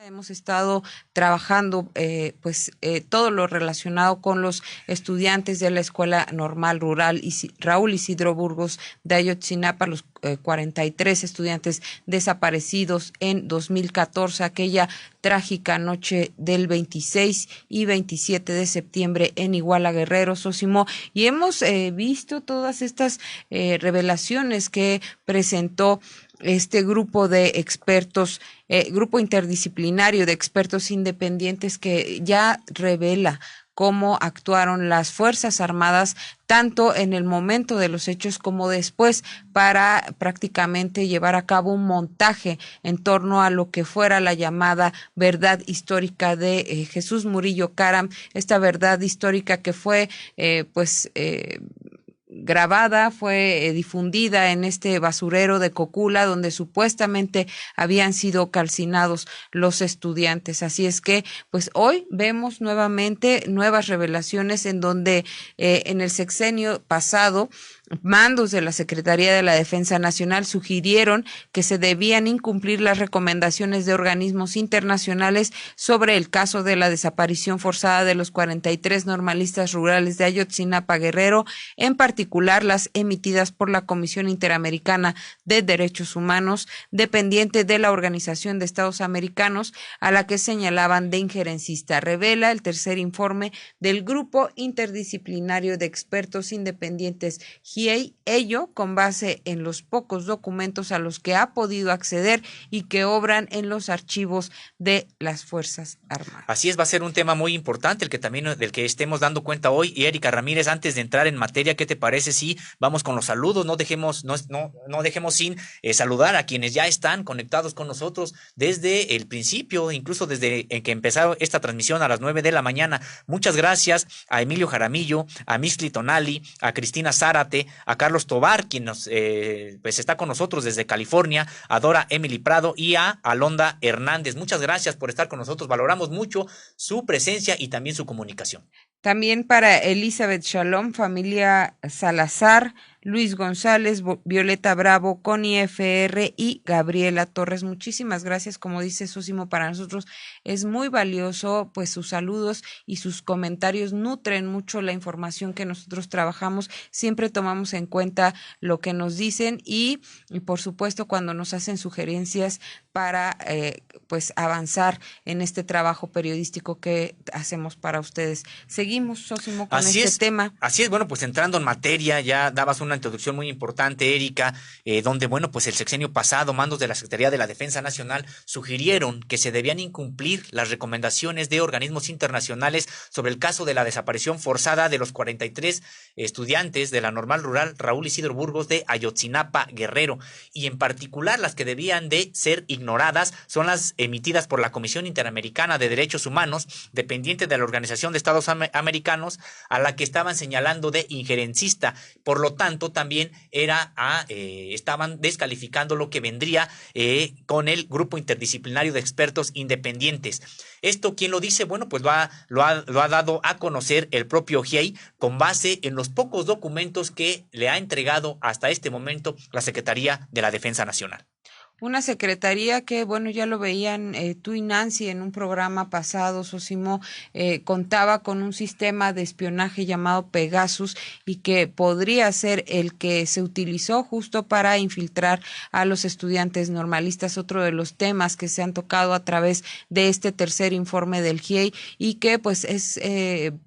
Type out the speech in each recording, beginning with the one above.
hemos estado trabajando todo lo relacionado con los estudiantes de la Escuela Normal Rural Raúl Isidro Burgos de Ayotzinapa, los 43 estudiantes desaparecidos en 2014, aquella trágica noche del 26 y 27 de septiembre en Iguala Guerrero, Sósimo, y hemos visto todas estas revelaciones que presentó este grupo de expertos, grupo interdisciplinario de expertos independientes que ya revela cómo actuaron las Fuerzas Armadas tanto en el momento de los hechos como después para prácticamente llevar a cabo un montaje en torno a lo que fuera la llamada verdad histórica de Jesús Murillo Caram, esta verdad histórica que fue grabada, fue difundida en este basurero de Cocula, donde supuestamente habían sido calcinados los estudiantes. Así es que, pues hoy vemos nuevamente nuevas revelaciones en donde en el sexenio pasado, mandos de la Secretaría de la Defensa Nacional sugirieron que se debían incumplir las recomendaciones de organismos internacionales sobre el caso de la desaparición forzada de los 43 normalistas rurales de Ayotzinapa, Guerrero, en particular las emitidas por la Comisión Interamericana de Derechos Humanos, dependiente de la Organización de Estados Americanos, a la que señalaban de injerencista. Revela el tercer informe del Grupo Interdisciplinario de Expertos Independientes ello con base en los pocos documentos a los que ha podido acceder y que obran en los archivos de las Fuerzas Armadas. Así es, va a ser un tema muy importante el que también del que estemos dando cuenta hoy. Y Erika Ramírez, antes de entrar en materia, ¿qué te parece si vamos con los saludos? No dejemos sin saludar a quienes ya están conectados con nosotros desde el principio, incluso desde que empezó esta transmisión a las 9 de la mañana. Muchas gracias a Emilio Jaramillo, a Mixli Tonali, a Cristina Zárate, a Carlos Tobar, quien nos está con nosotros desde California, a Dora Emily Prado y a Alonda Hernández. Muchas gracias por estar con nosotros. Valoramos mucho su presencia y también su comunicación. También para Elizabeth Shalom, familia Salazar, Luis González, Violeta Bravo, Connie FR y Gabriela Torres. Muchísimas gracias. Como dice Sósimo, para nosotros es muy valioso, pues sus saludos y sus comentarios nutren mucho la información que nosotros trabajamos. Siempre tomamos en cuenta lo que nos dicen y por supuesto cuando nos hacen sugerencias para avanzar en este trabajo periodístico que hacemos para ustedes. Seguimos, Sósimo, con tema. Así es, bueno, pues entrando en materia, ya dabas una introducción muy importante, Erika, donde, bueno, pues el sexenio pasado, mandos de la Secretaría de la Defensa Nacional sugirieron que se debían incumplir las recomendaciones de organismos internacionales sobre el caso de la desaparición forzada de los 43 estudiantes de la Normal Rural Raúl Isidro Burgos de Ayotzinapa, Guerrero, y en particular las que debían de ser ignoradas son las emitidas por la Comisión Interamericana de Derechos Humanos, dependiente de la Organización de Estados Americanos, a la que estaban señalando de injerencista. Por lo tanto, también estaban descalificando lo que vendría con el Grupo Interdisciplinario de Expertos Independientes. ¿Esto quién lo dice? Bueno, pues lo ha dado a conocer el propio GIEI con base en los pocos documentos que le ha entregado hasta este momento la Secretaría de la Defensa Nacional. Una secretaría que, bueno, ya lo veían tú y Nancy en un programa pasado, Sósimo, contaba con un sistema de espionaje llamado Pegasus y que podría ser el que se utilizó justo para infiltrar a los estudiantes normalistas, otro de los temas que se han tocado a través de este tercer informe del GIEI y que pues es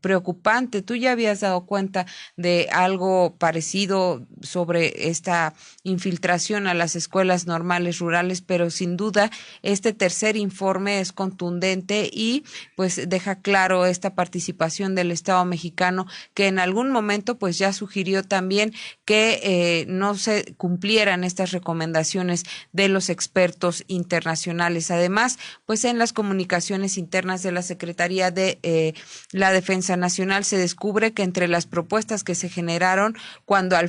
preocupante. Tú ya habías dado cuenta de algo parecido sobre esta infiltración a las escuelas normales rurales, pero sin duda este tercer informe es contundente y pues deja claro esta participación del Estado mexicano que en algún momento pues ya sugirió también que no se cumplieran estas recomendaciones de los expertos internacionales. Además, pues en las comunicaciones internas de la Secretaría de la Defensa Nacional se descubre que entre las propuestas que se generaron cuando al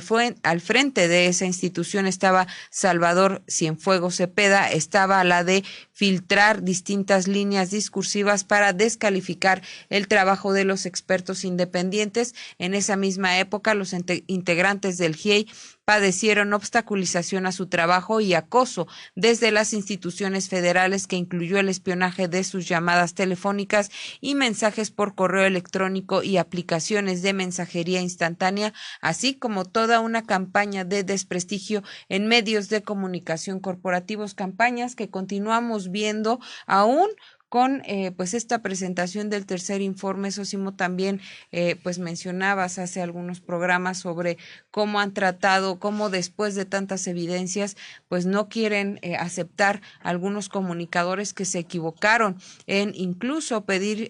frente de esa institución estaba Salvador Cienfuegos Cepeda, estaba la de filtrar distintas líneas discursivas para descalificar el trabajo de los expertos independientes. En esa misma época, los integrantes del GIEI padecieron obstaculización a su trabajo y acoso desde las instituciones federales, que incluyó el espionaje de sus llamadas telefónicas y mensajes por correo electrónico y aplicaciones de mensajería instantánea, así como toda una campaña de desprestigio en medios de comunicación corporativos, campañas que continuamos viendo aún con pues esta presentación del tercer informe. Sosimo, también pues mencionabas hace algunos programas sobre cómo han tratado, cómo después de tantas evidencias pues no quieren aceptar algunos comunicadores que se equivocaron en incluso pedir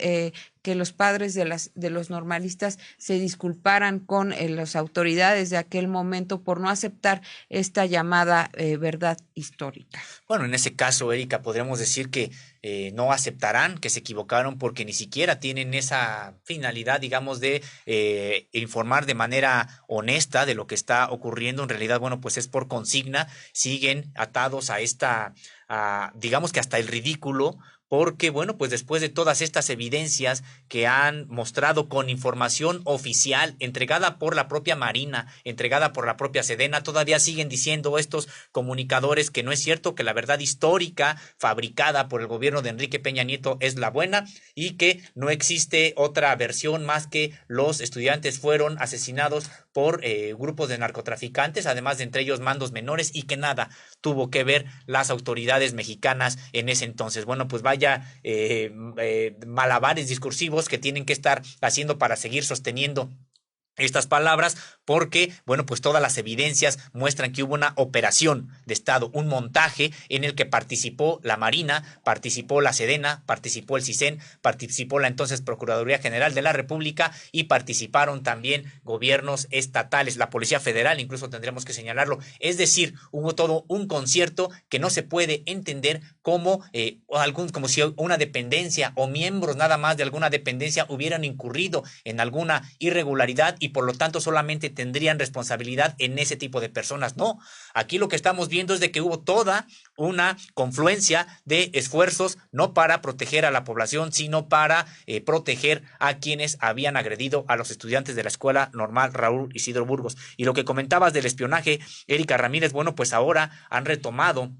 que los padres de los normalistas se disculparan con las autoridades de aquel momento por no aceptar esta llamada verdad histórica. Bueno, en ese caso, Erika, podríamos decir que no aceptarán que se equivocaron porque ni siquiera tienen esa finalidad, digamos, de informar de manera honesta de lo que está ocurriendo. En realidad, bueno, pues es por consigna, siguen atados a digamos que hasta el ridículo, porque, bueno, pues después de todas estas evidencias que han mostrado con información oficial, entregada por la propia Marina, entregada por la propia Sedena, todavía siguen diciendo estos comunicadores que no es cierto, que la verdad histórica fabricada por el gobierno de Enrique Peña Nieto es la buena y que no existe otra versión más que los estudiantes fueron asesinados por grupos de narcotraficantes, además de entre ellos mandos menores, y que nada tuvo que ver las autoridades mexicanas en ese entonces. Bueno, pues vaya malabares discursivos que tienen que estar haciendo para seguir sosteniendo estas palabras, porque, bueno, pues todas las evidencias muestran que hubo una operación de Estado, un montaje en el que participó la Marina, participó la Sedena, participó el CISEN, participó la entonces Procuraduría General de la República y participaron también gobiernos estatales, la Policía Federal, incluso tendremos que señalarlo. Es decir, hubo todo un concierto que no se puede entender como si una dependencia o miembros nada más de alguna dependencia hubieran incurrido en alguna irregularidad y por lo tanto solamente tendrían responsabilidad en ese tipo de personas. No, aquí lo que estamos viendo es de que hubo toda una confluencia de esfuerzos, no para proteger a la población, sino para proteger a quienes habían agredido a los estudiantes de la Escuela Normal Raúl Isidro Burgos. Y lo que comentabas del espionaje, Erika Ramírez, bueno, pues ahora han retomado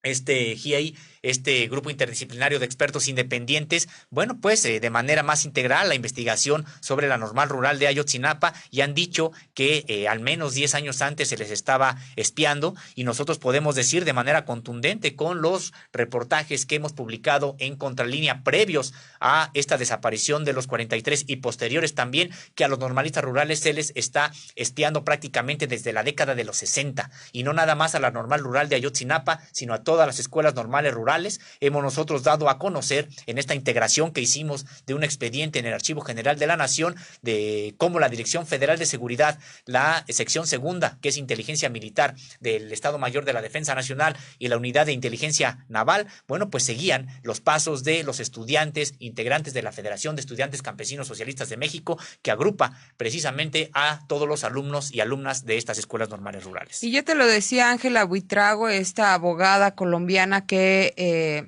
GIEI, este grupo interdisciplinario de expertos independientes, bueno, pues de manera más integral la investigación sobre la Normal Rural de Ayotzinapa, y han dicho que al menos 10 años antes se les estaba espiando, y nosotros podemos decir de manera contundente con los reportajes que hemos publicado en Contralínea previos a esta desaparición de los 43 y posteriores también, que a los normalistas rurales se les está espiando prácticamente desde la década de los 60, y no nada más a la Normal Rural de Ayotzinapa, sino a todas las escuelas normales rurales. Hemos nosotros dado a conocer en esta integración que hicimos de un expediente en el Archivo General de la Nación de cómo la Dirección Federal de Seguridad, la sección segunda, que es inteligencia militar del Estado Mayor de la Defensa Nacional, y la unidad de inteligencia naval, bueno, pues seguían los pasos de los estudiantes integrantes de la Federación de Estudiantes Campesinos Socialistas de México, que agrupa precisamente a todos los alumnos y alumnas de estas escuelas normales rurales. Y ya te lo decía Ángela Buitrago, esta abogada colombiana que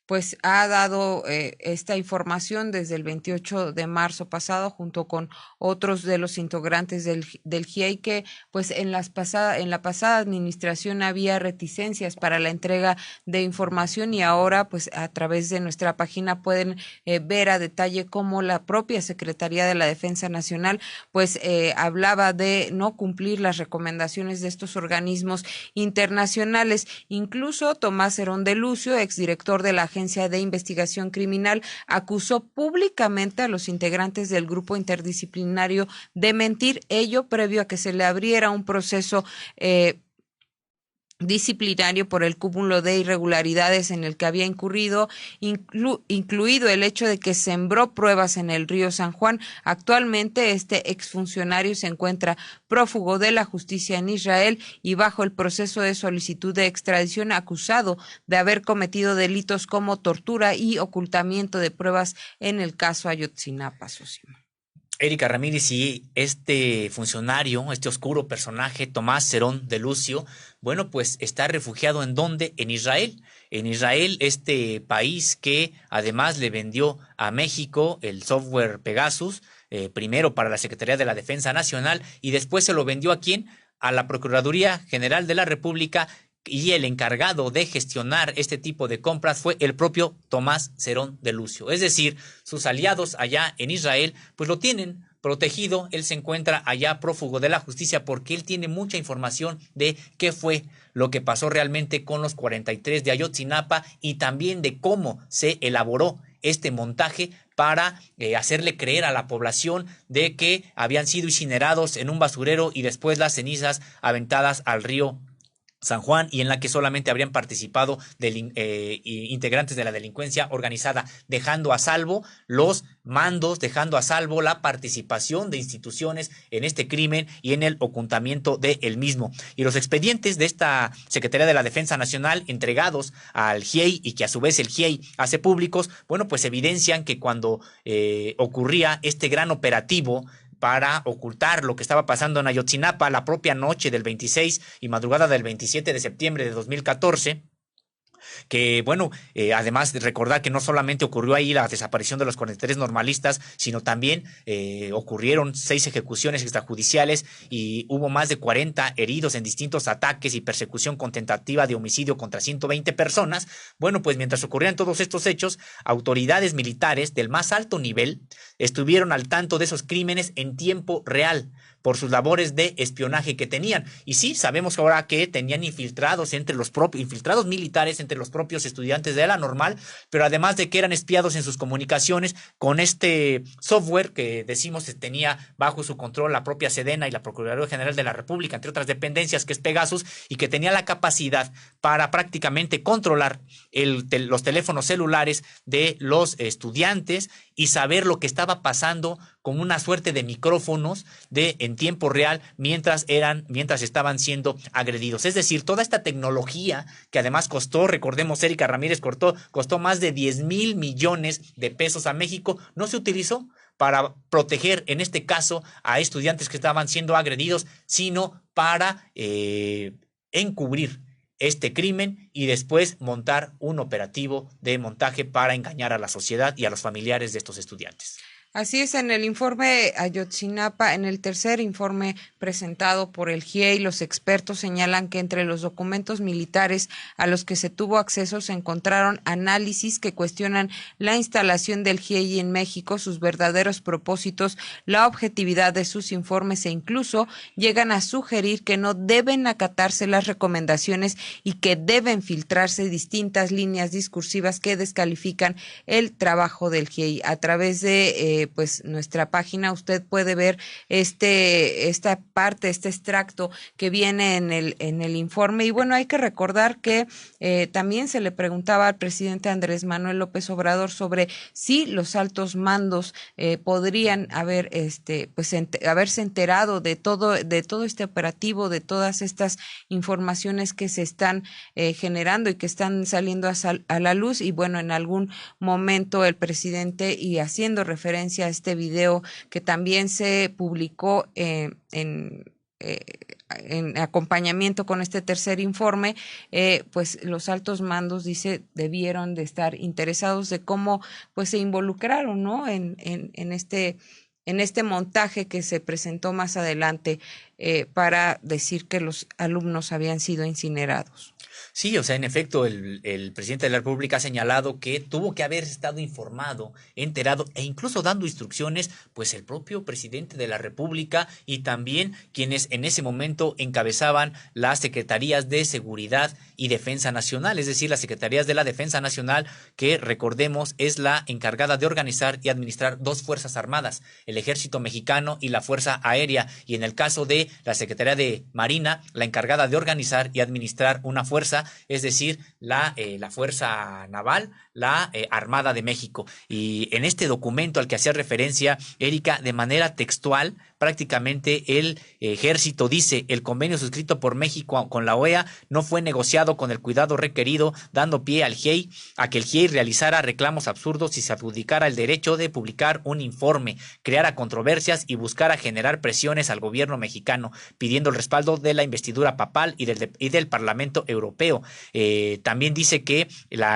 pues ha dado esta información desde el 28 de marzo pasado, junto con otros de los integrantes del GIEI, que pues en la pasada administración había reticencias para la entrega de información, y ahora pues a través de nuestra página pueden ver a detalle cómo la propia Secretaría de la Defensa Nacional pues hablaba de no cumplir las recomendaciones de estos organismos internacionales. Incluso Tomás Herón de Lucio, exdirector de la Agencia de Investigación Criminal, acusó públicamente a los integrantes del grupo interdisciplinario de mentir, ello previo a que se le abriera un proceso disciplinario por el cúmulo de irregularidades en el que había incurrido, incluido el hecho de que sembró pruebas en el río San Juan. Actualmente este exfuncionario se encuentra prófugo de la justicia en Israel y bajo el proceso de solicitud de extradición, acusado de haber cometido delitos como tortura y ocultamiento de pruebas en el caso Ayotzinapa. Sosimo. Erika Ramírez, y este funcionario, este oscuro personaje, Tomás Herón de Lucio, bueno, pues está refugiado ¿en dónde? En Israel. En Israel, este país que además le vendió a México el software Pegasus, primero para la Secretaría de la Defensa Nacional, y después se lo vendió ¿a quién? a la Procuraduría General de la República, y el encargado de gestionar este tipo de compras fue el propio Tomás Cerón de Lucio. Es decir, sus aliados allá en Israel pues lo tienen protegido. Él se encuentra allá prófugo de la justicia porque él tiene mucha información de qué fue lo que pasó realmente con los 43 de Ayotzinapa y también de cómo se elaboró este montaje para hacerle creer a la población de que habían sido incinerados en un basurero y después las cenizas aventadas al río San Juan, y en la que solamente habrían participado integrantes de la delincuencia organizada, dejando a salvo los mandos, dejando a salvo la participación de instituciones en este crimen y en el ocultamiento de el mismo. Y los expedientes de esta Secretaría de la Defensa Nacional entregados al GIEI y que a su vez el GIEI hace públicos, bueno, pues evidencian que cuando ocurría este gran operativo para ocultar lo que estaba pasando en Ayotzinapa la propia noche del 26 y madrugada del 27 de septiembre de 2014, que bueno, además de recordar que no solamente ocurrió ahí la desaparición de los 43 normalistas, sino también ocurrieron 6 ejecuciones extrajudiciales y hubo más de 40 heridos en distintos ataques y persecución con tentativa de homicidio contra 120 personas. Bueno, pues mientras ocurrían todos estos hechos, autoridades militares del más alto nivel estuvieron al tanto de esos crímenes en tiempo real por sus labores de espionaje que tenían. Y sí, sabemos ahora que tenían infiltrados militares entre los propios estudiantes de la normal, pero además de que eran espiados en sus comunicaciones con este software que decimos que tenía bajo su control la propia Sedena y la Procuraduría General de la República, entre otras dependencias, que es Pegasus, y que tenía la capacidad para prácticamente controlar los teléfonos celulares de los estudiantes y saber lo que estaba pasando con una suerte de micrófonos en tiempo real mientras estaban siendo agredidos. Es decir, toda esta tecnología que además costó, recordemos, Erika Ramírez, costó más de 10,000 millones de pesos a México, no se utilizó para proteger, en este caso, a estudiantes que estaban siendo agredidos, sino para encubrir este crimen y después montar un operativo de montaje para engañar a la sociedad y a los familiares de estos estudiantes. Así es, en el informe Ayotzinapa, en el tercer informe presentado por el GIEI, los expertos señalan que entre los documentos militares a los que se tuvo acceso se encontraron análisis que cuestionan la instalación del GIEI en México, sus verdaderos propósitos, la objetividad de sus informes e incluso llegan a sugerir que no deben acatarse las recomendaciones y que deben filtrarse distintas líneas discursivas que descalifican el trabajo del GIEI. A través de pues nuestra página usted puede ver esta parte, este extracto que viene en el informe. Y bueno, hay que recordar que también se le preguntaba al presidente Andrés Manuel López Obrador sobre si los altos mandos podrían haberse enterado de todo este operativo, de todas estas informaciones que se están generando y que están saliendo a la luz. Y bueno, en algún momento el presidente, y haciendo referencia a este video que también se publicó en acompañamiento con este tercer informe, pues los altos mandos, dice, debieron de estar interesados de cómo pues se involucraron, ¿no? en este montaje que se presentó más adelante para decir que los alumnos habían sido incinerados. Sí, o sea, en efecto, el presidente de la República ha señalado que tuvo que haber estado informado, enterado e incluso dando instrucciones, pues el propio presidente de la República y también quienes en ese momento encabezaban las secretarías de Seguridad y Defensa Nacional, es decir, las secretarías de la Defensa Nacional, que recordemos es la encargada de organizar y administrar 2 fuerzas armadas, el Ejército Mexicano y la Fuerza Aérea, y en el caso de la Secretaría de Marina, la encargada de organizar y administrar una fuerza, es decir, la Fuerza Naval, la Armada de México. Y en este documento al que hacía referencia Erika, de manera textual, prácticamente el Ejército dice: el convenio suscrito por México con la OEA no fue negociado con el cuidado requerido, dando pie al GIEI a que el GIEI realizara reclamos absurdos y se adjudicara el derecho de publicar un informe, creara controversias y buscara generar presiones al gobierno mexicano, pidiendo el respaldo de la investidura papal y del Parlamento Europeo. También dice que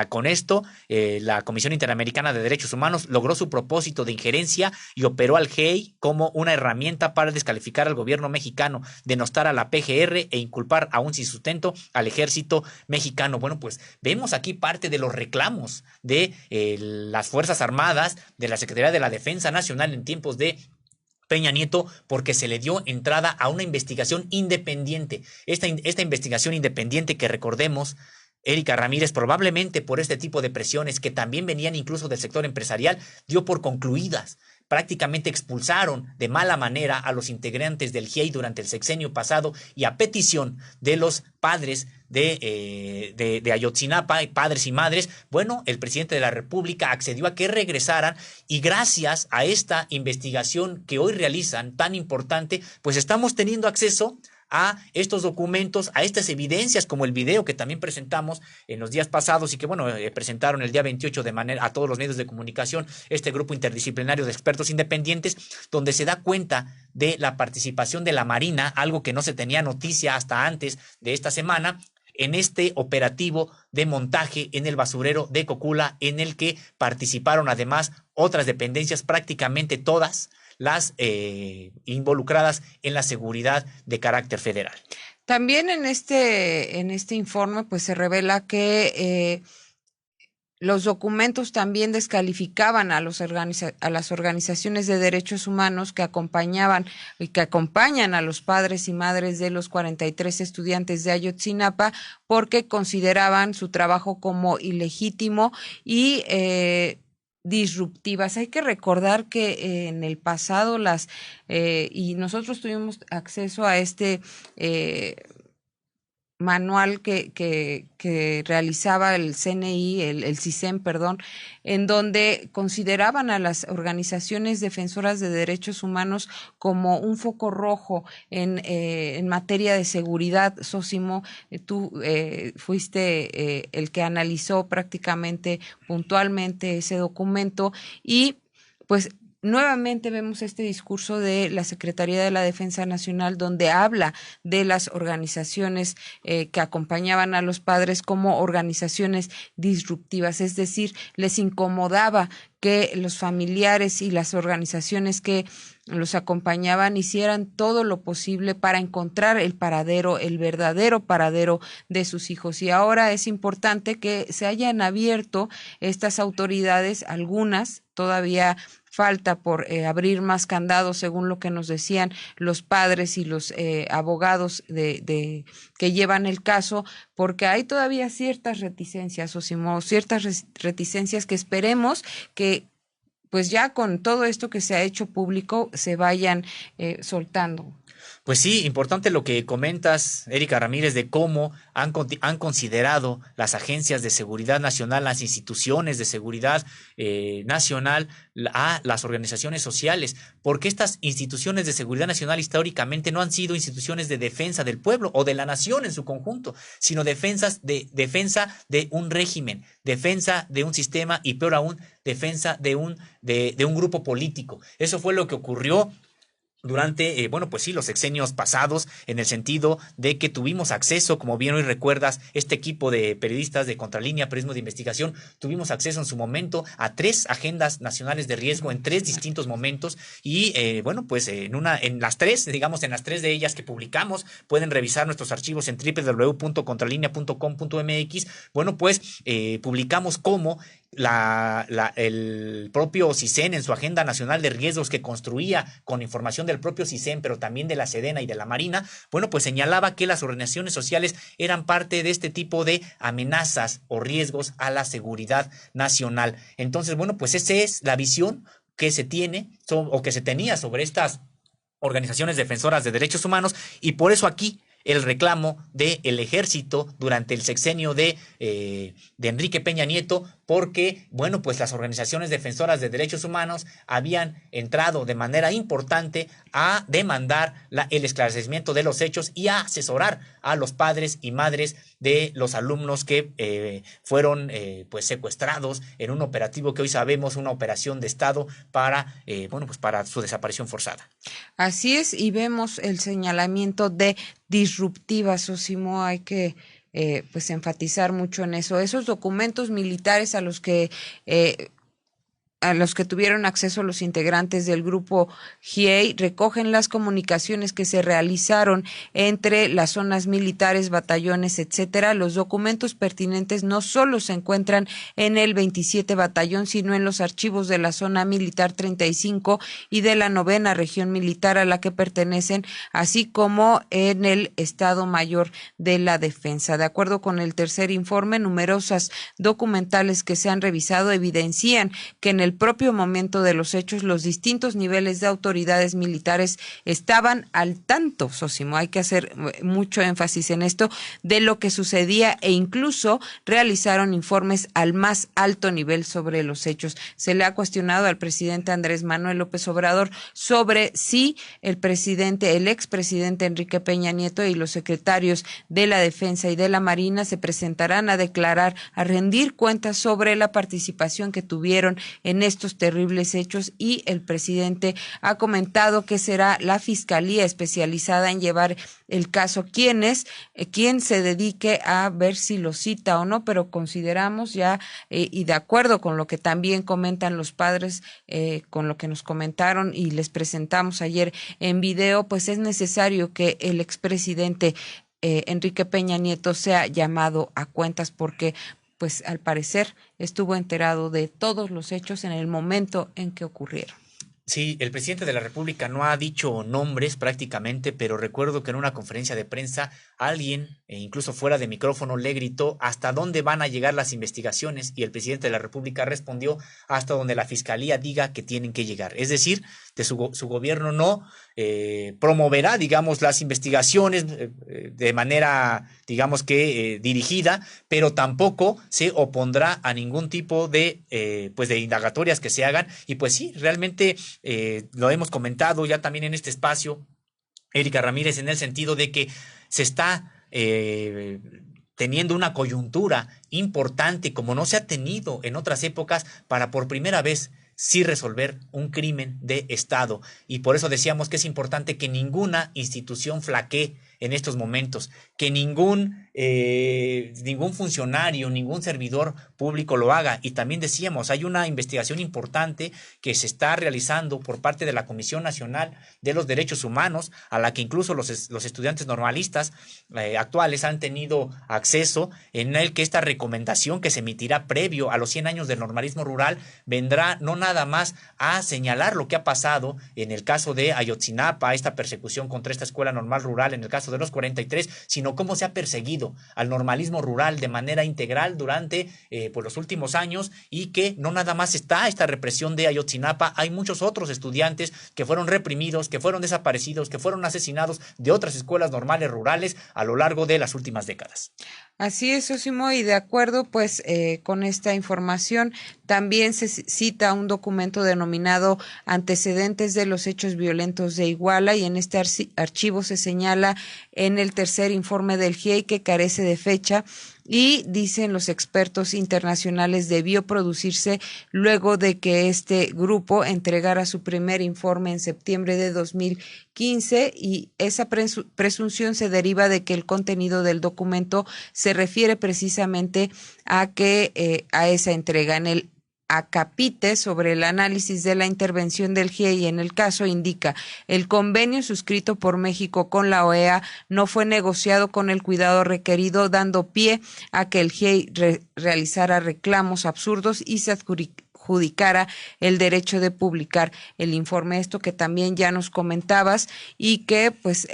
con esto la Comisión Interamericana de Derechos Humanos logró su propósito de injerencia y operó al GIEI como una herramienta para descalificar al gobierno mexicano, denostar a la PGR e inculpar aún sin sustento al ejército mexicano. Bueno, pues vemos aquí parte de los reclamos de las Fuerzas Armadas, de la Secretaría de la Defensa Nacional en tiempos de Peña Nieto, porque se le dio entrada a una investigación independiente. Esta investigación independiente que recordemos, Erika Ramírez, probablemente por este tipo de presiones que también venían incluso del sector empresarial, dio por concluidas. Prácticamente expulsaron de mala manera a los integrantes del GIEI durante el sexenio pasado y a petición de los padres de Ayotzinapa, padres y madres, bueno, el presidente de la República accedió a que regresaran y gracias a esta investigación que hoy realizan tan importante, pues estamos teniendo acceso a estos documentos, a estas evidencias, como el video que también presentamos en los días pasados y que, bueno, presentaron el día 28 de manera a todos los medios de comunicación, este grupo interdisciplinario de expertos independientes, donde se da cuenta de la participación de la Marina, algo que no se tenía noticia hasta antes de esta semana, en este operativo de montaje en el basurero de Cocula, en el que participaron además otras dependencias, prácticamente todas las involucradas en la seguridad de carácter federal. También en este informe pues se revela que los documentos también descalificaban a las organizaciones de derechos humanos que acompañaban y que acompañan a los padres y madres de los 43 estudiantes de Ayotzinapa porque consideraban su trabajo como ilegítimo y disruptivas. Hay que recordar que en el pasado y nosotros tuvimos acceso a este manual que realizaba el CNI, el CISEN, perdón, en donde consideraban a las organizaciones defensoras de derechos humanos como un foco rojo en materia de seguridad. Sósimo, tú fuiste el que analizó prácticamente puntualmente ese documento y pues nuevamente vemos este discurso de la Secretaría de la Defensa Nacional donde habla de las organizaciones que acompañaban a los padres como organizaciones disruptivas, es decir, les incomodaba que los familiares y las organizaciones que los acompañaban hicieran todo lo posible para encontrar el verdadero paradero de sus hijos. Y ahora es importante que se hayan abierto estas autoridades, algunas todavía falta por abrir más candados, según lo que nos decían los padres y los abogados que llevan el caso, porque hay todavía ciertas reticencias, Sosimo, ciertas reticencias que esperemos que pues ya con todo esto que se ha hecho público se vayan soltando. Pues sí, importante lo que comentas, Erika Ramírez, de cómo han considerado las agencias de seguridad nacional, las instituciones de seguridad nacional, a las organizaciones sociales, porque estas instituciones de seguridad nacional históricamente no han sido instituciones de defensa del pueblo o de la nación en su conjunto, sino defensa de un régimen, defensa de un sistema y peor aún, defensa de un grupo político. Eso fue lo que ocurrió durante, bueno, pues sí, los sexenios pasados, en el sentido de que tuvimos acceso, como bien hoy recuerdas, este equipo de periodistas de Contralínea, periodismo de investigación, tuvimos acceso en su momento a 3 agendas nacionales de riesgo en 3 distintos momentos y, bueno, pues en las tres de ellas que publicamos, pueden revisar nuestros archivos en www.contralinea.com.mx, bueno, pues publicamos cómo el propio CISEN en su agenda nacional de riesgos que construía con información del propio CISEN, pero también de la Sedena y de la Marina, bueno, pues señalaba que las organizaciones sociales eran parte de este tipo de amenazas o riesgos a la seguridad nacional. Entonces, bueno, pues esa es la visión que se tiene o que se tenía sobre estas organizaciones defensoras de derechos humanos y por eso aquí el reclamo del ejército durante el sexenio de Enrique Peña Nieto, porque, bueno, pues las organizaciones defensoras de derechos humanos habían entrado de manera importante a demandar el esclarecimiento de los hechos y a asesorar a los padres y madres de los alumnos que fueron pues secuestrados en un operativo que hoy sabemos, una operación de Estado para, bueno, pues para su desaparición forzada. Así es, y vemos el señalamiento de disruptivas, Sosimo, hay que pues enfatizar mucho en eso. Esos documentos militares a los que tuvieron acceso los integrantes del grupo GIEI recogen las comunicaciones que se realizaron entre las zonas militares, batallones, etcétera. Los documentos pertinentes no solo se encuentran en el 27 Batallón, sino en los archivos de la zona militar 35 y de la 9ª Región Militar a la que pertenecen, así como en el Estado Mayor de la Defensa. De acuerdo con el tercer informe, numerosas documentales que se han revisado evidencian que en el propio momento de los hechos los distintos niveles de autoridades militares estaban al tanto, Sósimo, hay que hacer mucho énfasis en esto, de lo que sucedía e incluso realizaron informes al más alto nivel sobre los hechos. Se le ha cuestionado al presidente Andrés Manuel López Obrador sobre si el expresidente Enrique Peña Nieto y los secretarios de la Defensa y de la Marina se presentarán a declarar, a rendir cuentas sobre la participación que tuvieron en estos terribles hechos, y el presidente ha comentado que será la Fiscalía especializada en llevar el caso, quien se dedique a ver si lo cita o no, pero consideramos ya, y de acuerdo con lo que también comentan los padres, con lo que nos comentaron y les presentamos ayer en video, pues es necesario que el expresidente Enrique Peña Nieto sea llamado a cuentas, porque pues al parecer estuvo enterado de todos los hechos en el momento en que ocurrieron. Sí, el presidente de la República no ha dicho nombres prácticamente, pero recuerdo que en una conferencia de prensa alguien, incluso fuera de micrófono, le gritó hasta dónde van a llegar las investigaciones, y el presidente de la República respondió hasta donde la Fiscalía diga que tienen que llegar. Es decir, de su gobierno no promoverá, digamos, las investigaciones de manera, digamos que dirigida, pero tampoco se opondrá a ningún tipo de, pues de indagatorias que se hagan. Y pues sí, realmente lo hemos comentado ya también en este espacio, Erika Ramírez, en el sentido de que se está teniendo una coyuntura importante como no se ha tenido en otras épocas para por primera vez sí resolver un crimen de Estado. Y por eso decíamos que es importante que ninguna institución flaquee en estos momentos, que ningún funcionario, ningún servidor público lo haga. Y también decíamos, hay una investigación importante que se está realizando por parte de la Comisión Nacional de los Derechos Humanos, a la que incluso los estudiantes normalistas actuales han tenido acceso, en el que esta recomendación que se emitirá previo a los 100 años del normalismo rural vendrá no nada más a señalar lo que ha pasado en el caso de Ayotzinapa, esta persecución contra esta escuela normal rural, en el caso de los 43, sino cómo se ha perseguido al normalismo rural de manera integral durante pues los últimos años, y que no nada más está esta represión de Ayotzinapa, hay muchos otros estudiantes que fueron reprimidos, que fueron desaparecidos, que fueron asesinados de otras escuelas normales rurales a lo largo de las últimas décadas. Así es, Osimo, y de acuerdo pues con esta información también se cita un documento denominado Antecedentes de los Hechos Violentos de Iguala, y en este archivo se señala en el tercer informe del GIEI que carece de fecha, y dicen los expertos internacionales debió producirse luego de que este grupo entregara su primer informe en septiembre de 2015, y esa presunción se deriva de que el contenido del documento se refiere precisamente a esa entrega. En el acápite sobre el análisis de la intervención del GIEI en el caso indica: el convenio suscrito por México con la OEA no fue negociado con el cuidado requerido, dando pie a que el GIEI realizara reclamos absurdos y se adjudicara el derecho de publicar el informe. Esto que también ya nos comentabas y que pues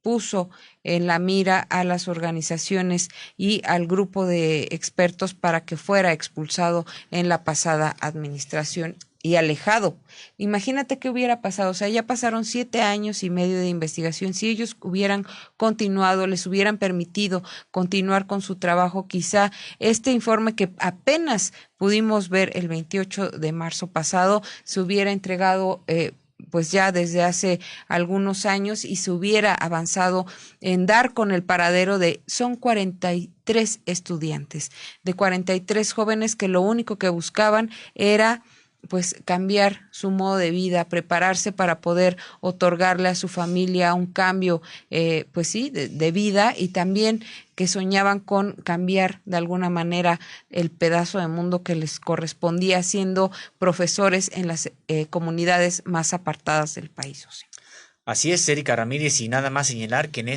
puso en la mira a las organizaciones y al grupo de expertos para que fuera expulsado en la pasada administración y alejado. Imagínate qué hubiera pasado, o sea, ya pasaron 7 años y medio de investigación. Si ellos hubieran continuado, les hubieran permitido continuar con su trabajo, quizá este informe que apenas pudimos ver el 28 de marzo pasado se hubiera entregado pues ya desde hace algunos años, y se hubiera avanzado en dar con el paradero son 43 estudiantes, de 43 jóvenes que lo único que buscaban era pues cambiar su modo de vida, prepararse para poder otorgarle a su familia un cambio, pues sí, de vida, y también que soñaban con cambiar de alguna manera el pedazo de mundo que les correspondía siendo profesores en las comunidades más apartadas del país. O sea. Así es, Erika Ramírez, y nada más señalar que en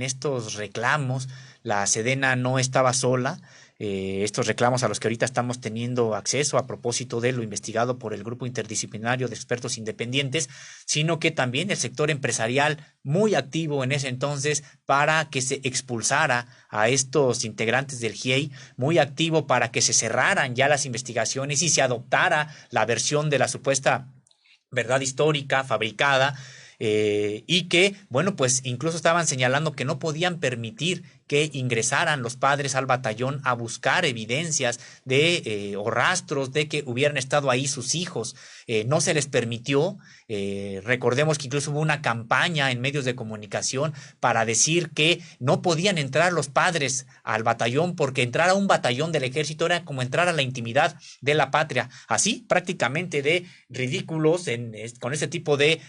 estos reclamos la Sedena no estaba sola. Estos reclamos a los que ahorita estamos teniendo acceso a propósito de lo investigado por el Grupo Interdisciplinario de Expertos Independientes, sino que también el sector empresarial muy activo en ese entonces para que se expulsara a estos integrantes del GIEI, muy activo para que se cerraran ya las investigaciones y se adoptara la versión de la supuesta verdad histórica fabricada. Y que, bueno, pues incluso estaban señalando que no podían permitir que ingresaran los padres al batallón a buscar evidencias o rastros de que hubieran estado ahí sus hijos. No se les permitió. Recordemos que incluso hubo una campaña en medios de comunicación para decir que no podían entrar los padres al batallón porque entrar a un batallón del ejército era como entrar a la intimidad de la patria. Así, prácticamente de ridículos con ese tipo de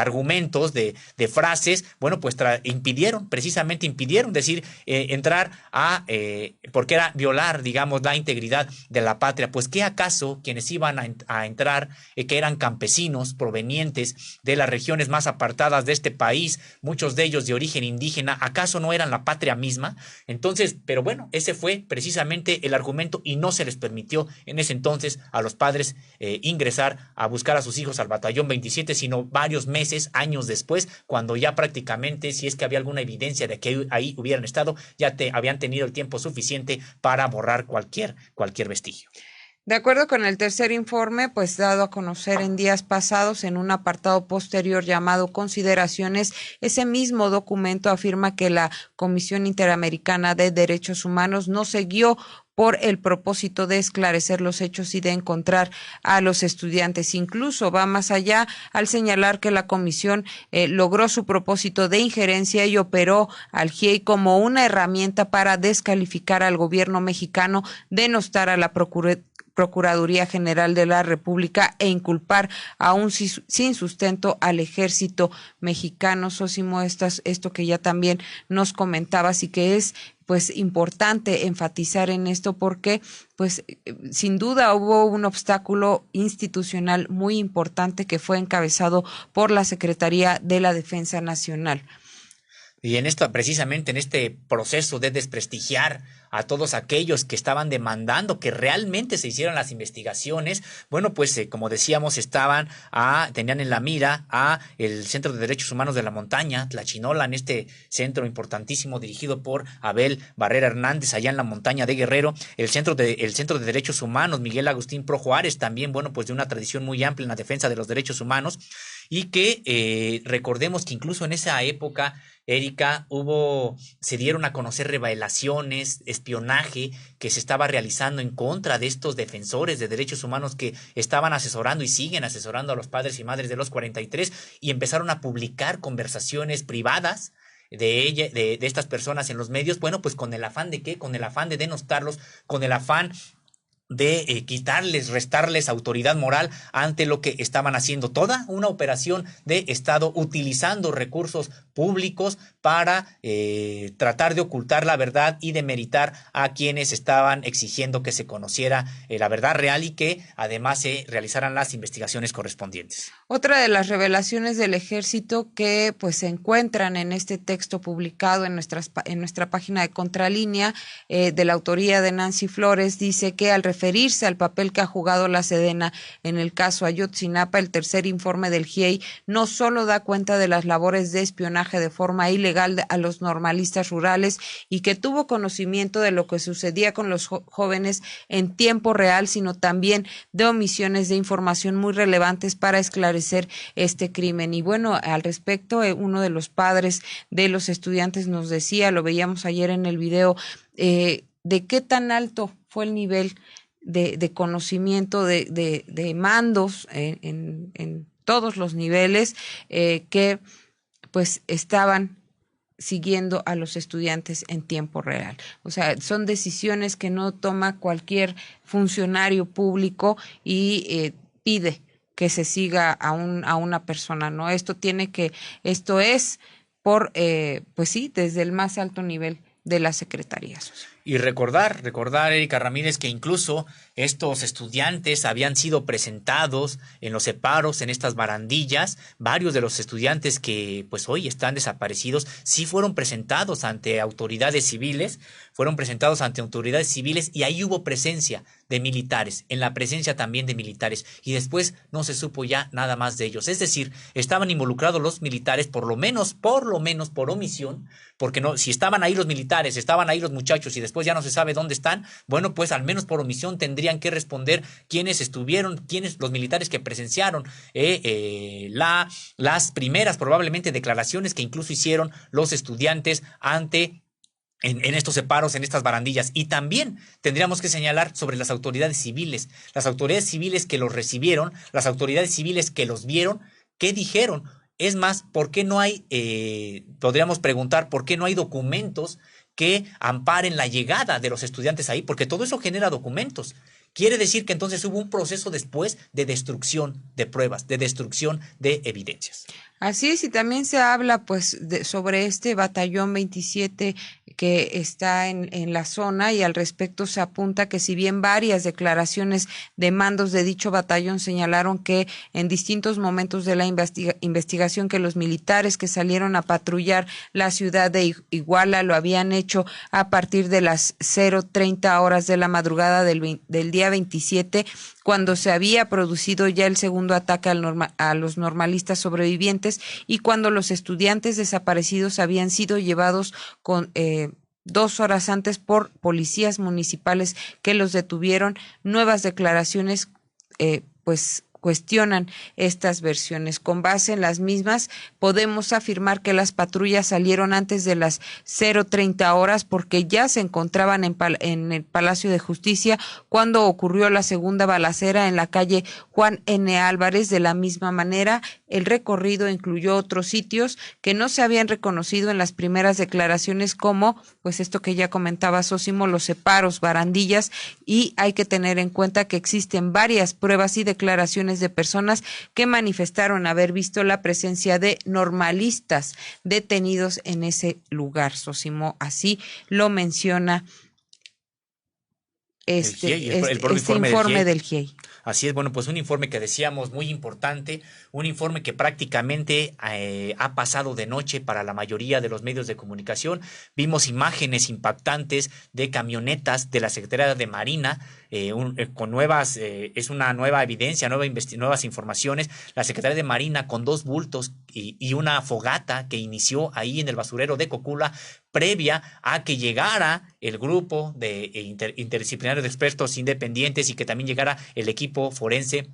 argumentos, de frases, bueno, pues impidieron decir, entrar porque era violar, digamos, la integridad de la patria. Pues, ¿qué acaso quienes iban a entrar, que eran campesinos provenientes de las regiones más apartadas de este país, muchos de ellos de origen indígena, acaso no eran la patria misma? Entonces, pero bueno, ese fue precisamente el argumento y no se les permitió en ese entonces a los padres ingresar a buscar a sus hijos al batallón 27, sino varios meses, años después, cuando ya prácticamente, si es que había alguna evidencia de que ahí hubieran estado, ya habían tenido el tiempo suficiente para borrar cualquier vestigio. De acuerdo con el tercer informe, pues dado a conocer en días pasados en un apartado posterior llamado Consideraciones, ese mismo documento afirma que la Comisión Interamericana de Derechos Humanos no siguió por el propósito de esclarecer los hechos y de encontrar a los estudiantes. Incluso va más allá al señalar que la comisión logró su propósito de injerencia y operó al GIEI como una herramienta para descalificar al gobierno mexicano, denostar a la Procuraduría General de la República e inculpar aún sin sustento al ejército mexicano. Sósimo, esto que ya también nos comentabas y que es pues importante enfatizar en esto porque pues sin duda hubo un obstáculo institucional muy importante que fue encabezado por la Secretaría de la Defensa Nacional. Y precisamente en este proceso de desprestigiar a todos aquellos que estaban demandando que realmente se hicieran las investigaciones, bueno, pues como decíamos, tenían en la mira a el Centro de Derechos Humanos de la Montaña, Tlachinola, en este centro importantísimo dirigido por Abel Barrera Hernández, allá en la montaña de Guerrero, el Centro de Derechos Humanos, Miguel Agustín Pro Juárez, también, bueno, pues de una tradición muy amplia en la defensa de los derechos humanos, y que recordemos que incluso en esa época, Erika, se dieron a conocer revelaciones, espionaje que se estaba realizando en contra de estos defensores de derechos humanos que estaban asesorando y siguen asesorando a los padres y madres de los 43 y empezaron a publicar conversaciones privadas de estas personas en los medios, bueno, pues con el afán de ¿qué? Con el afán de denostarlos, con el afán de restarles autoridad moral ante lo que estaban haciendo. Toda una operación de Estado utilizando recursos públicos para tratar de ocultar la verdad y demeritar a quienes estaban exigiendo que se conociera la verdad real y que además se realizaran las investigaciones correspondientes. Otra de las revelaciones del ejército que pues se encuentran en este texto publicado en nuestra página de Contralínea, de la autoría de Nancy Flores, dice que al referirse al papel que ha jugado la Sedena en el caso Ayotzinapa, el tercer informe del GIEI no solo da cuenta de las labores de espionaje de forma ilegal a los normalistas rurales y que tuvo conocimiento de lo que sucedía con los jóvenes en tiempo real, sino también de omisiones de información muy relevantes para esclarecer este crimen. Y bueno, al respecto, uno de los padres de los estudiantes nos decía, lo veíamos ayer en el video, de qué tan alto fue el nivel de conocimiento de mandos en todos los niveles que pues estaban siguiendo a los estudiantes en tiempo real. O sea, son decisiones que no toma cualquier funcionario público y pide que se siga a una persona, ¿no? Esto es por, pues sí, desde el más alto nivel de la Secretaría Social. Y recordar, Erika Ramírez, que incluso estos estudiantes habían sido presentados en los separos, en estas barandillas. Varios de los estudiantes que pues hoy están desaparecidos sí fueron presentados ante autoridades civiles, y ahí hubo presencia de militares, en la presencia también de militares, y después no se supo ya nada más de ellos. Es decir, estaban involucrados los militares, por lo menos por omisión, porque no, si estaban ahí los militares, estaban ahí los muchachos y después ya no se sabe dónde están, bueno, pues al menos por omisión tendrían que responder quiénes estuvieron, los militares que presenciaron las primeras probablemente declaraciones que incluso hicieron los estudiantes en estos separos, en estas barandillas. Y también tendríamos que señalar sobre las autoridades civiles que los recibieron, las autoridades civiles que los vieron, ¿qué dijeron? Es más, ¿por qué no hay, podríamos preguntar, por qué no hay documentos que amparen la llegada de los estudiantes ahí? Porque todo eso genera documentos. Quiere decir que entonces hubo un proceso después de destrucción de pruebas, de destrucción de evidencias. Así es, y también se habla pues sobre este batallón 27 que está en la zona, y al respecto se apunta que si bien varias declaraciones de mandos de dicho batallón señalaron que en distintos momentos de la investigación que los militares que salieron a patrullar la ciudad de Iguala lo habían hecho a partir de las 0:30 horas de la madrugada del día 27, cuando se había producido ya el segundo ataque a los normalistas sobrevivientes, y cuando los estudiantes desaparecidos habían sido llevados con 2 horas antes por policías municipales que los detuvieron. Nuevas declaraciones pues cuestionan estas versiones. Con base en las mismas, podemos afirmar que las patrullas salieron antes de las 0:30 horas porque ya se encontraban en el Palacio de Justicia cuando ocurrió la segunda balacera en la calle Juan N. Álvarez. De la misma manera, el recorrido incluyó otros sitios que no se habían reconocido en las primeras declaraciones, como pues esto que ya comentaba Sósimo, los separos, barandillas, y hay que tener en cuenta que existen varias pruebas y declaraciones de personas que manifestaron haber visto la presencia de normalistas detenidos en ese lugar. Sósimo, así lo menciona este informe del GIEI. Así es, bueno, pues un informe que decíamos muy importante, un informe que prácticamente ha pasado de noche para la mayoría de los medios de comunicación. Vimos imágenes impactantes de camionetas de la Secretaría de Marina con nuevas, es una nueva evidencia, nuevas informaciones. La Secretaría de Marina con 2 bultos y una fogata que inició ahí en el basurero de Cocula, previa a que llegara el grupo de interdisciplinario de expertos independientes y que también llegara el equipo forense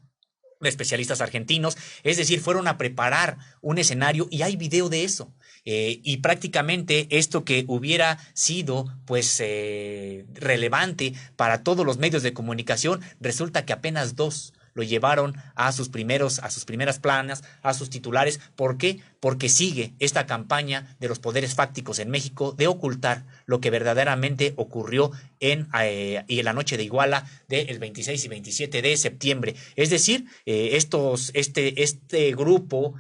de especialistas argentinos. Es decir, fueron a preparar un escenario y hay video de eso. Y prácticamente esto que hubiera sido pues relevante para todos los medios de comunicación, resulta que apenas 2 lo llevaron a sus primeras planas, a sus titulares. ¿Por qué? Porque sigue esta campaña de los poderes fácticos en México de ocultar lo que verdaderamente ocurrió en la noche de Iguala del 26 y 27 de septiembre. Es decir, este grupo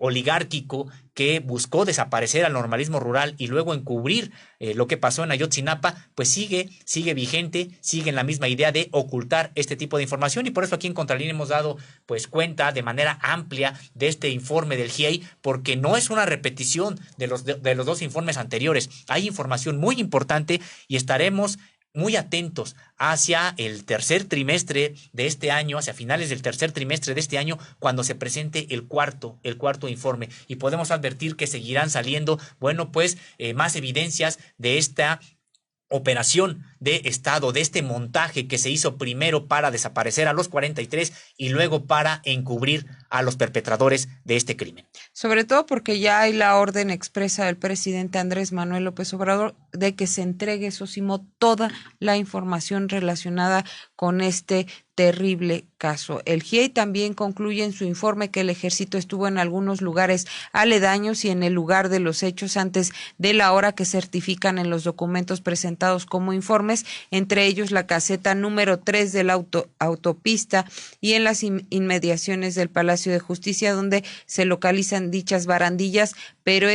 oligárquico que buscó desaparecer al normalismo rural y luego encubrir lo que pasó en Ayotzinapa, pues sigue vigente, sigue en la misma idea de ocultar este tipo de información, y por eso aquí en Contralínea hemos dado pues cuenta de manera amplia de este informe del GIEI, porque no es una repetición de los 2 informes anteriores. Hay información muy importante y estaremos muy atentos hacia el tercer trimestre de este año, hacia finales del tercer trimestre de este año, cuando se presente el cuarto informe, y podemos advertir que seguirán saliendo, bueno, pues más evidencias de esta operación de Estado, de este montaje que se hizo primero para desaparecer a los 43 y luego para encubrir a los perpetradores de este crimen. Sobre todo porque ya hay la orden expresa del presidente Andrés Manuel López Obrador de que se entregue, Sosimo, toda la información relacionada con este terrible caso. El GIEI también concluye en su informe que el ejército estuvo en algunos lugares aledaños y en el lugar de los hechos antes de la hora que certifican en los documentos presentados como informes, entre ellos la caseta número 3 de la autopista y en las inmediaciones del Palacio de Justicia, donde se localizan dichas barandillas, pero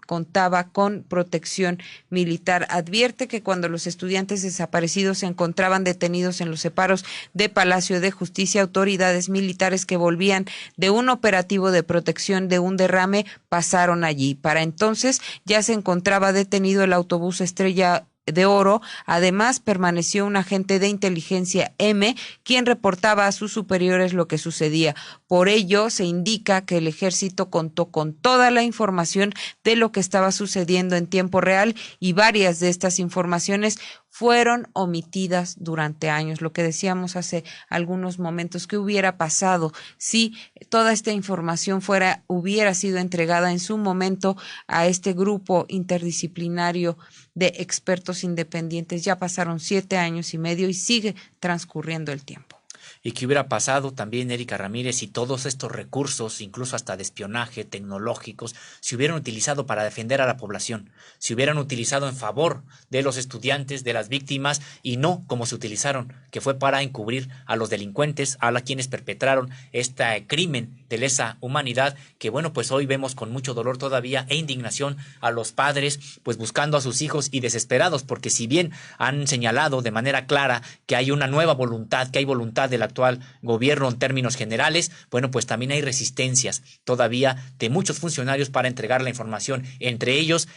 contaba con protección militar. Advierte que cuando los estudiantes desaparecidos se encontraban detenidos en los separos de Palacio de Justicia, autoridades militares que volvían de un operativo de protección de un derrame pasaron allí. Para entonces ya se encontraba detenido el autobús Estrella de Oro. Además, permaneció un agente de inteligencia M, quien reportaba a sus superiores lo que sucedía. Por ello, se indica que el ejército contó con toda la información de lo que estaba sucediendo en tiempo real y varias de estas informaciones fueron omitidas durante años. Lo que decíamos hace algunos momentos, ¿qué hubiera pasado si toda esta información hubiera sido entregada en su momento a este grupo interdisciplinario de expertos independientes? Ya pasaron 7 años y medio y sigue transcurriendo el tiempo. ¿Y qué hubiera pasado también, Erika Ramírez, si todos estos recursos, incluso hasta de espionaje, tecnológicos, se hubieran utilizado para defender a la población, se hubieran utilizado en favor de los estudiantes, de las víctimas, y no como se utilizaron, que fue para encubrir a los delincuentes, a quienes perpetraron este crimen de lesa humanidad, que bueno, pues hoy vemos con mucho dolor todavía e indignación a los padres, pues buscando a sus hijos y desesperados, porque si bien han señalado de manera clara que hay una nueva voluntad, que hay voluntad del actual gobierno en términos generales, bueno, pues también hay resistencias todavía de muchos funcionarios para entregar la información, entre ellos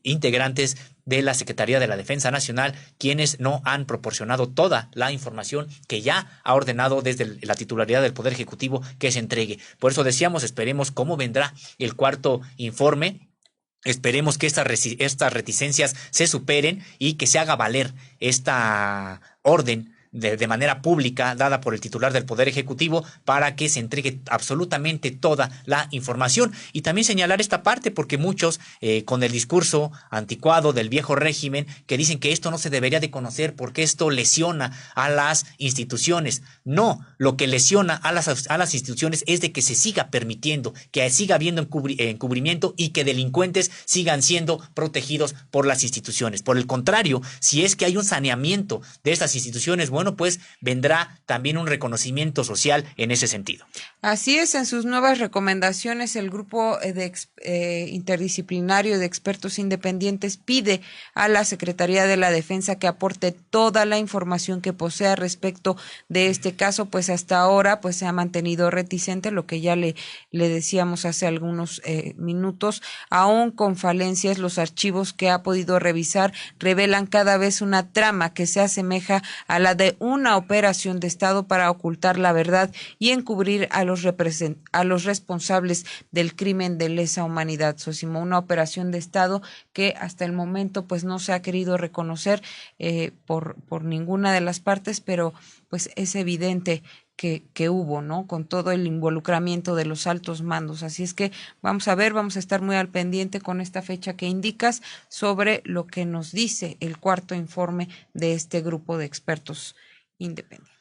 integrantes de la Secretaría de la Defensa Nacional, quienes no han proporcionado toda la información que ya ha ordenado desde la titularidad del Poder Ejecutivo que se entregue. Por eso decíamos, esperemos cómo vendrá el cuarto informe. Esperemos que estas reticencias se superen y que se haga valer esta orden de manera pública dada por el titular del Poder Ejecutivo para que se entregue absolutamente toda la información. Y también señalar esta parte porque muchos con el discurso anticuado del viejo régimen que dicen que esto no se debería de conocer porque esto lesiona a las instituciones. No, lo que lesiona a las instituciones es de que se siga permitiendo, que siga habiendo encubrimiento y que delincuentes sigan siendo protegidos por las instituciones. Por el contrario, si es que hay un saneamiento de estas instituciones, bueno, pues vendrá también un reconocimiento social en ese sentido. Así es, en sus nuevas recomendaciones, el grupo interdisciplinario de expertos independientes pide a la Secretaría de la Defensa que aporte toda la información que posea respecto de este caso, pues hasta ahora pues se ha mantenido reticente, lo que ya le decíamos hace algunos minutos. Aún con falencias, los archivos que ha podido revisar revelan cada vez una trama que se asemeja a la de una operación de Estado para ocultar la verdad y encubrir a los responsables del crimen de lesa humanidad. Sosimo, una operación de Estado que hasta el momento pues no se ha querido reconocer por ninguna de las partes, pero pues es evidente que hubo, ¿no? Con todo el involucramiento de los altos mandos. Así es que vamos a estar muy al pendiente con esta fecha que indicas sobre lo que nos dice el cuarto informe de este grupo de expertos independientes.